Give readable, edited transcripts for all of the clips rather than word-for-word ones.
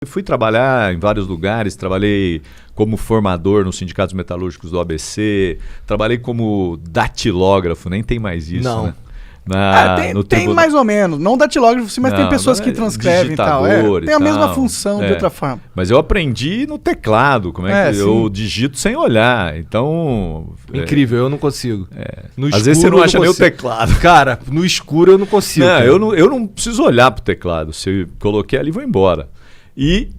Eu fui trabalhar em vários lugares, trabalhei como formador nos sindicatos metalúrgicos do ABC, trabalhei como datilógrafo, nem tem mais isso, Não. né? Tem mais ou menos, não datilógrafo, sim, mas tem pessoas que transcrevem e tal. Tem a mesma função de outra forma. Mas eu aprendi no teclado, como é que eu digito sem olhar. Então. Incrível, eu não consigo. Às vezes você não acha nem o teclado. Cara, no escuro eu não consigo. Eu não preciso olhar pro teclado. Se eu coloquei ali, vou embora. E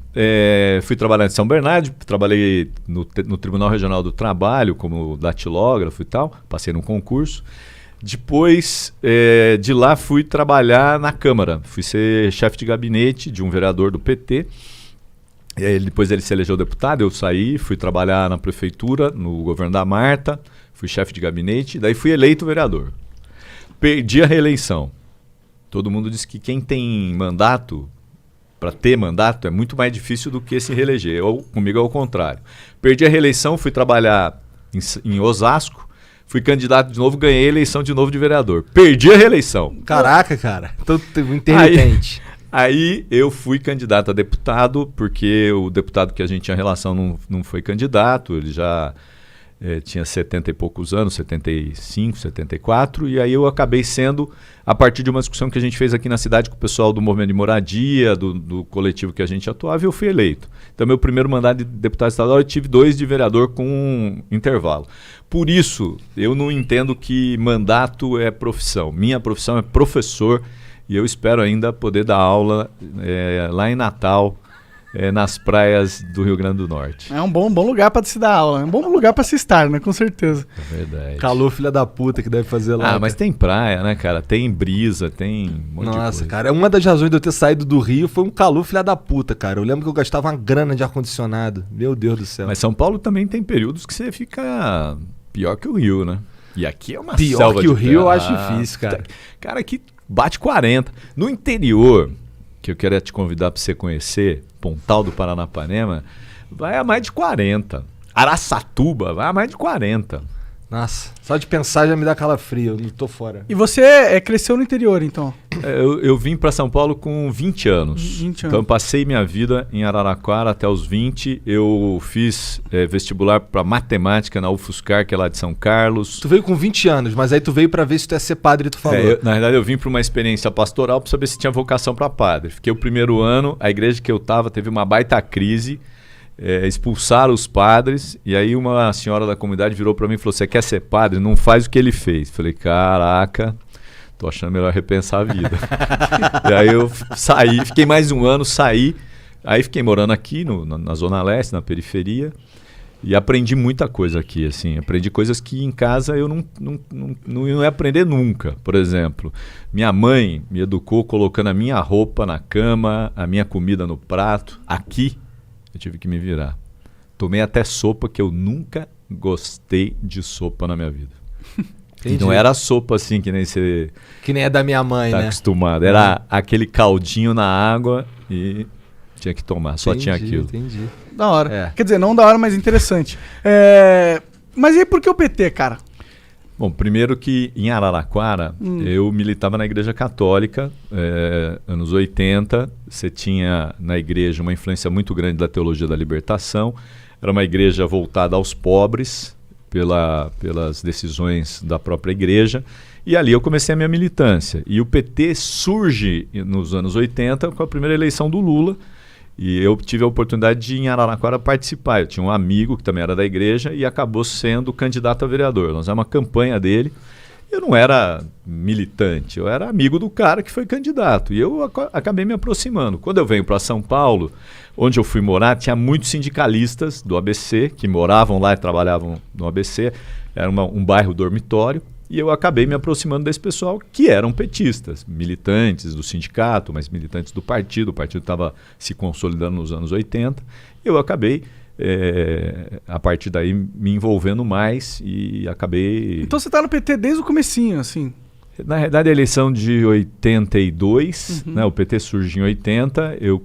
fui trabalhar em São Bernardo, trabalhei no Tribunal Regional do Trabalho como datilógrafo e tal, passei num concurso. Depois de lá fui trabalhar na Câmara, fui ser chefe de gabinete de um vereador do PT. Depois ele se elegeu deputado, eu saí, fui trabalhar na prefeitura, no governo da Marta, fui chefe de gabinete, daí fui eleito vereador. Perdi a reeleição. Todo mundo diz que quem tem mandato, para ter mandato, é muito mais difícil do que se reeleger. Comigo é o contrário. Perdi a reeleição, fui trabalhar em Osasco, fui candidato de novo, ganhei a eleição de novo de vereador. Perdi a reeleição. Caraca, cara. Tô intermitente. Aí eu fui candidato a deputado, porque o deputado que a gente tinha relação não foi candidato, ele já tinha 70 e poucos anos, 75, 74, e aí eu acabei sendo, a partir de uma discussão que a gente fez aqui na cidade com o pessoal do movimento de moradia, do coletivo que a gente atuava, e eu fui eleito. Então, meu primeiro mandato de deputado estadual, eu tive 2 de vereador com um intervalo. Por isso, eu não entendo que mandato é profissão. Minha profissão é professor, e eu espero ainda poder dar aula lá em Natal, nas praias do Rio Grande do Norte. É um bom lugar para se dar aula, é um bom lugar para se estar, né? Com certeza. É verdade. Calor, filha da puta, que deve fazer lá. Mas tem praia, né, cara? Tem brisa, tem um monte de coisa. Nossa, cara, uma das razões de eu ter saído do Rio foi um calor, filha da puta, cara. Eu lembro que eu gastava uma grana de ar-condicionado. Meu Deus do céu. Mas São Paulo também tem períodos que você fica pior que o Rio, né? E aqui é uma pior selva que o Rio, eu acho difícil, cara. Cara, aqui bate 40. No interior, que eu quero te convidar para você conhecer, Pontal do Paranapanema, vai a mais de 40. Araçatuba vai a mais de 40. Nossa, só de pensar já me dá calafrio, eu não tô fora. E você cresceu no interior, então? Eu vim para São Paulo com 20 anos. 20 anos. Então eu passei minha vida em Araraquara até os 20. Eu fiz vestibular para matemática na UFSCar, que é lá de São Carlos. Tu veio com 20 anos, mas aí tu veio para ver se tu ia ser padre, tu falou. Na verdade eu vim para uma experiência pastoral para saber se tinha vocação para padre. Fiquei o primeiro ano, a igreja que eu estava teve uma baita crise. Expulsaram os padres, e aí uma senhora da comunidade virou para mim e falou: você quer ser padre? Não faz o que ele fez. Falei: caraca, tô achando melhor repensar a vida. E aí eu saí, fiquei mais um ano, saí, aí fiquei morando aqui na Zona Leste, na periferia, e aprendi muita coisa aqui, assim, aprendi coisas que em casa eu não ia aprender nunca. Por exemplo, minha mãe me educou colocando a minha roupa na cama, a minha comida no prato. Aqui eu tive que me virar. Tomei até sopa, que eu nunca gostei de sopa na minha vida. E não era sopa assim que nem você... Que nem é da minha mãe, né? Acostumado. Era aquele caldinho na água e tinha que tomar. Só tinha aquilo. Entendi. Da hora. Quer dizer, não da hora, mas interessante. Mas e aí por que o PT, cara? Bom, primeiro que em Araraquara eu militava na Igreja Católica, anos 80, você tinha na igreja uma influência muito grande da teologia da libertação, era uma igreja voltada aos pobres pelas decisões da própria igreja, e ali eu comecei a minha militância. E o PT surge nos anos 80 com a primeira eleição do Lula, e eu tive a oportunidade de em Araraquara participar. Eu tinha um amigo que também era da igreja e acabou sendo candidato a vereador. Nós fizemos uma campanha dele. Eu não era militante, eu era amigo do cara que foi candidato. E eu acabei me aproximando. Quando eu venho para São Paulo, onde eu fui morar, tinha muitos sindicalistas do ABC que moravam lá e trabalhavam no ABC. Era um bairro dormitório. E eu acabei me aproximando desse pessoal que eram petistas, militantes do sindicato, mas militantes do partido. O partido estava se consolidando nos anos 80. Eu acabei, a partir daí, me envolvendo mais e acabei... Então você está no PT desde o comecinho, assim? Na realidade, a eleição de 82, né, o PT surge em 80. Eu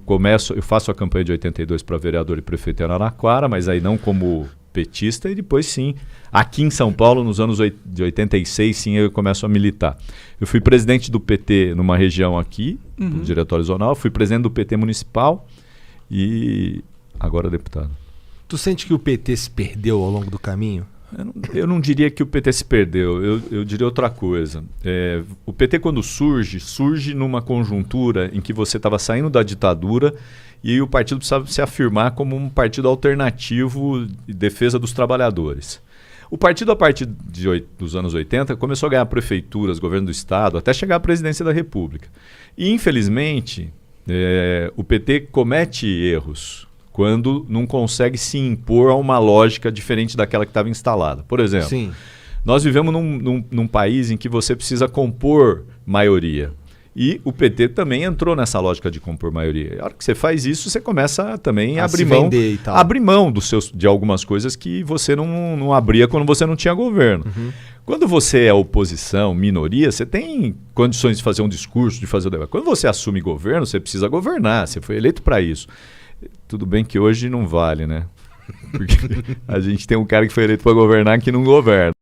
faço a campanha de 82 para vereador e prefeito em Araraquara, mas aí não como petista, e depois sim, aqui em São Paulo, nos anos de 86, sim, eu começo a militar. Eu fui presidente do PT numa região aqui, do Diretório Zonal, fui presidente do PT municipal, e agora deputado. Tu sente que o PT se perdeu ao longo do caminho? Eu não diria que o PT se perdeu, eu diria outra coisa. O PT, quando surge numa conjuntura em que você estava saindo da ditadura e o partido precisava se afirmar como um partido alternativo de defesa dos trabalhadores. O partido, a partir dos anos 80, começou a ganhar prefeituras, governo do Estado, até chegar à presidência da República. E, infelizmente, o PT comete erros quando não consegue se impor a uma lógica diferente daquela que estava instalada. Por exemplo, Sim. Nós vivemos num país em que você precisa compor maioria. E o PT também entrou nessa lógica de compor maioria. A hora que você faz isso, você começa também a abrir mão de algumas coisas que você não abria quando você não tinha governo. Uhum. Quando você é oposição, minoria, você tem condições de fazer um discurso, de fazer o debate. Quando você assume governo, você precisa governar, você foi eleito para isso. Tudo bem que hoje não vale, né? Porque a gente tem um cara que foi eleito para governar que não governa.